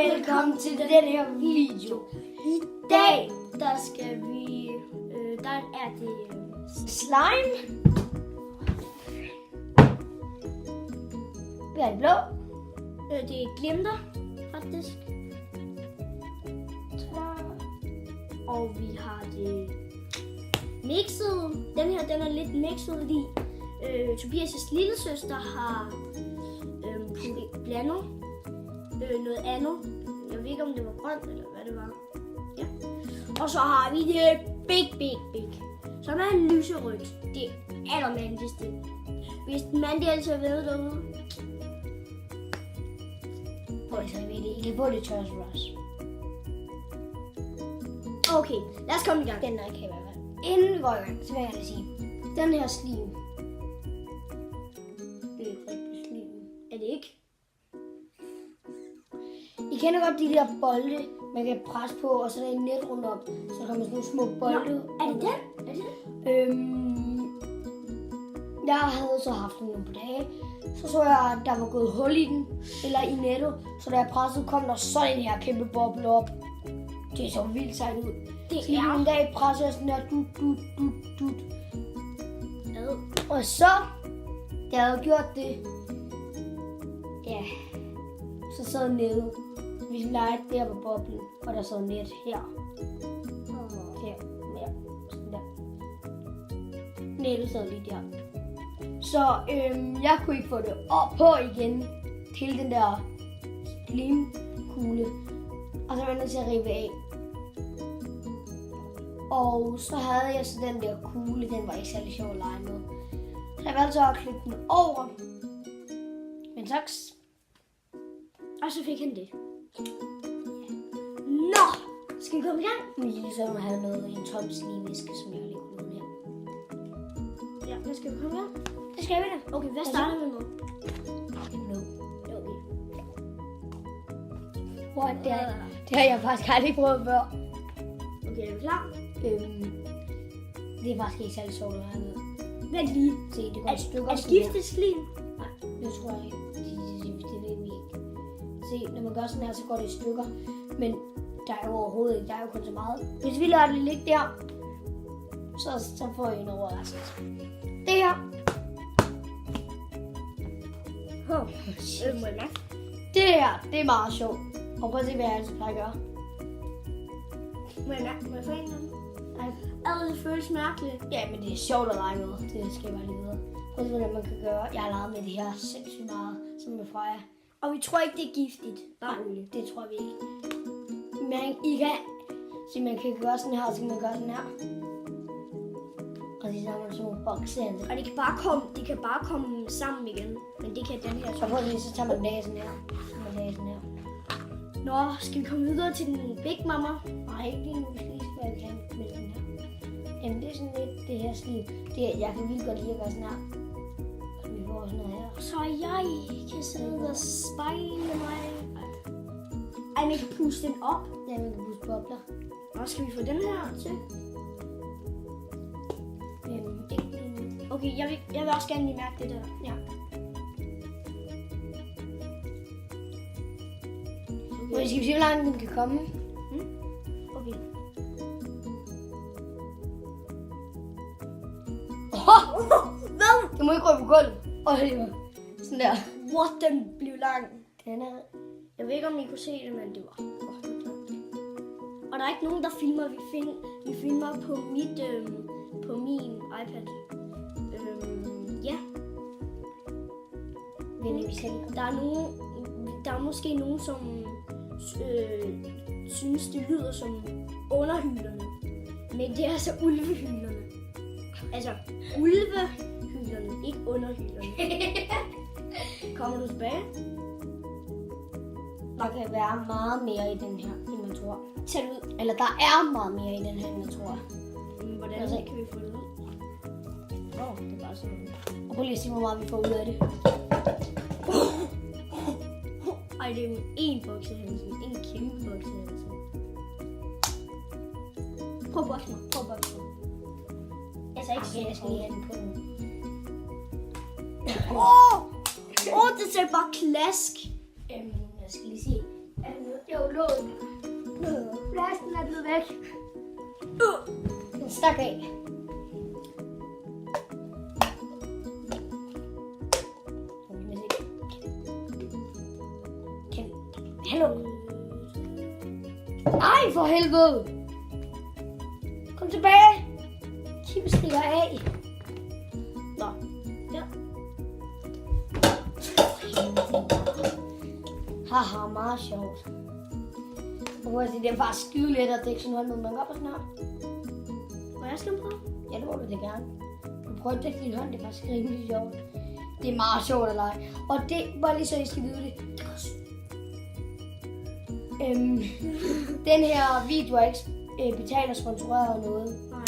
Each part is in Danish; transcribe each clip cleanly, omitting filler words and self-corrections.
Velkommen til den her video. I dag, der skal vi, der er det slime. Vi har det blå. Det er glimter, faktisk. Og vi har det mixet. Den her, den er lidt mixet, fordi Tobias' lillesøster har blandet noget andet. Jeg ved ikke, om det var grønt, eller hvad det var. Ja. Og så har vi det big, som er lyserødt. Det allermandigste. Hvis man det altså ved derude. Prøv at tage ved det. I kan få det tørs rush. Okay, lad os komme i gang. Den der kan i hvert fald. Inden vi går i gang, så vil jeg gerne sige. Den her slim. Det er ikke rigtig slim. Er det ikke? I kender godt de der bolde, man kan presse på, og så er der en net rundt om, så der kommer sådan nogle små bolde. Nå, er det den? Er det den? Jeg havde så haft den nogle dage, så jeg, at der var gået hul i den, eller i nettet, så da jeg pressede, kom der sådan en her kæmpe boble op. Det så vildt sejt ud. Det så er en dag presser jeg sådan der dut. Og så, da jeg havde gjort det, ja, så sad nede. Vi legede der på boblen, og der sad net her. Her, ja, sådan der. Nettet sad lige der. Så jeg kunne ikke få det op på igen til den der slimkugle. Og så var jeg nødt til at rive af. Og så havde jeg så den der kugle, den var ikke særlig sjov at lege med. Så jeg valgte så at klippe den over med en saks. Og så fik han det. Nå! Skal vi komme i gang? Min lille søn havde noget i en tom slimeæske, som jeg lige kunne låne her. Ja, hvad skal vi komme i gang? Det skal vi da. Okay, hvad starter vi med? No. What? Det har jeg faktisk aldrig prøvet før. Okay, er du klar? Det er faktisk ikke særlig sjovt at have med. Vent lige. Se, det går i stykker. Er det giftigt slim? Nej, det tror jeg ikke. Det ved vi ikke. Se, når man gør sådan her, så går det i stykker. Men der er jo overhovedet ikke. Der er jo kun så meget. Hvis vi lader det ligge der, så får I en overraskelse. Det her. Det her, det er meget sjovt. Og prøv at se, hvad jeg altid plejer at gøre. Må jeg få en af dem? Nej. Det føles mærkeligt. Ja, men det er sjovt at lege med. Det skal jeg bare lige videre. Prøv at se, hvordan man kan gøre. Jeg har leget med det her sindssygt meget, som med Freja. Og vi tror ikke, det er giftigt. Bare roligt. Det tror vi ikke. Men I kan... Så man kan gøre sådan her, og så kan man gøre sådan her. Og så har man sådan nogle boksehænder. Og de kan bare komme sammen igen. Men det kan den her. Så prøv at så tager man næsen her. Nå, skal vi komme videre til den Big Mama? Nej, ikke lige nu. Vi skal lige være i gang med den her. Jamen, det er sådan lidt det her stil. Jeg kan vildt godt lide at gøre sådan her. Så vi får sådan noget her. Så jeg kan sidde og spejle mig. Ej, man kan puste den op. Ja, man kan puste bobler. Og skal vi få den her til? Okay, jeg vil også gerne lige mærke det der. Ja. Okay. Skal vi se, hvor langt den kan komme? Okay. Hvad? Du må ikke røve på gulvet. Sådan der. What, den blev lang. Den er... Jeg ved ikke, om I kunne se det, men det var godt. Og der er ikke nogen, der filmer. Vi filmer på min iPad. Ja. Der er måske nogen, som synes, det lyder som underhylderne. Men det er altså ulvehylderne. Altså ulvehylderne, ikke underhylderne. Kommer du tilbage? Der kan være meget mere i den her, end man tror. Tag det ud. Eller der er meget mere i den her, end man tror. Hvordan altså, kan vi få det ud? Det er bare sådan. Og prøv lige at se, hvor meget vi får ud af det. Ej, det er jo en boksehændelse. En kæmpe boksehændelse. Prøv at bokse mig. Altså ikke jeg skal lige have den på nu. Det ser bare klask. Jeg skal lige sige, Jo, lån. Flasken er blevet væk. Den stak af. Hallo. Nej, for helvede. Kom tilbage. Kim stikker af. Nå. Ja. Haha, meget sjovt. Det er bare skide let at dække sådan hånd, man gør på sådan her. Må jeg skal prøve? Ja, det må du da gerne. Du prøver at dække din hånd, det er faktisk rimelig sjovt. Det er meget sjovt at lege. Og det, bare lige så I skal vide det. Den her video er ikke betalt og sponsoreret eller noget. Nej.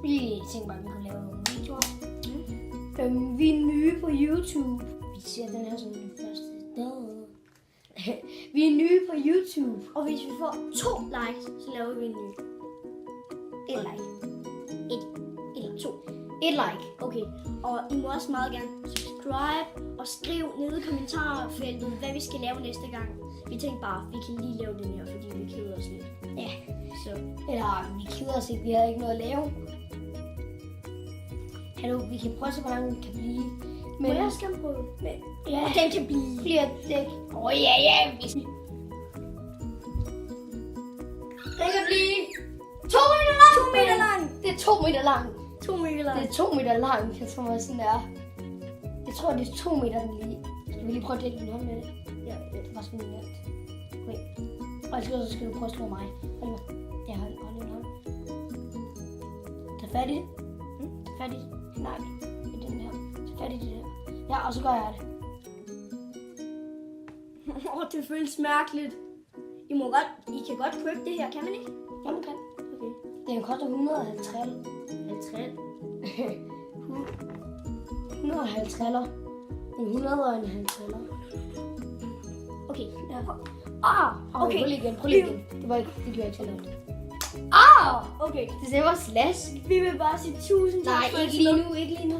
Vi tænkte bare, at vi kunne lave nogle videoer. Vi er nye på YouTube. Vi ser den her som den første. Vi er nye på YouTube. Og hvis vi får 2 likes, så laver vi en ny. 1 like. 1 eller 2. 1 like. Okay, og I må også meget gerne subscribe og skriv nede i kommentarfeltet, hvad vi skal lave næste gang. Vi tænkte bare, vi kan lige lave den her, fordi vi keder os lidt. Ja. Så. Eller vi keder os ikke, vi har ikke noget at lave. Hallo, vi kan prøve at se, hvor lang den kan blive. Men jeg skal prøve. Men, ja, og den kan blive. Bliver dæk. Ja. Den kan blive 2 meter lang. 2 meter lang. Det er 2 meter lang. 2 meter lang. Det er 2 meter lang. Jeg tror også sådan der. Jeg tror, det er 2 meter den lige. Skal vi lige prøve at dække din hånd med det? Ja, det var sådan nemt. Okay. Og så skal du prøve at slå mig. Hold nu. Ja, hold din hånd. Tag fat i det. Tag fat i det. Nej, i den her. Tag fat i det der. Ja, og så gør jeg det. Det føles mærkeligt. I kan godt købe det her, kan man ikke? Ja, man kan. Okay. Den koster 150. 50. 150 eller. En 100 og en 50 eller. Okay. Ja. Okay. Prøv lige igen. Det gjorde ikke så langt. Okay. Det var slash. Vi vil bare sige 1000 tak. Nej, ikke lige nu.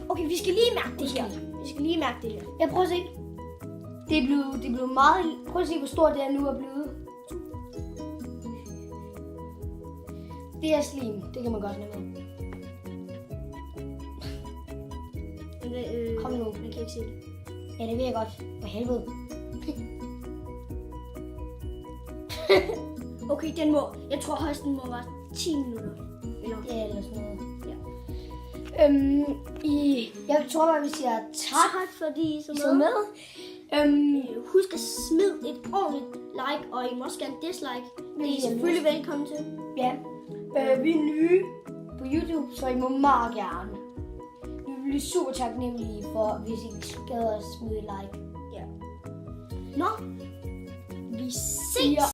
Okay, vi skal lige mærke det her. Jeg prøver at se. Det er blevet meget. Prøv at se, hvor stort det er nu er blevet. Det er slim. Det kan man godt lade med. Kom nu. Jeg kan ikke se det. Ja, det ved jeg godt. For helvede. Okay, jeg tror højst den må være 10 minutter. Eller sådan noget. Ja. Jeg tror bare, vi siger tak fordi I så med. Husk at smide et ordentligt like, og I må også gerne dislike. Det er I selvfølgelig velkommen til. Ja. Vi er nye på YouTube, så I må meget gerne. Vi vil blive super taknemmelige for, hvis I skal smide et like. Ja. Nå, vi ses.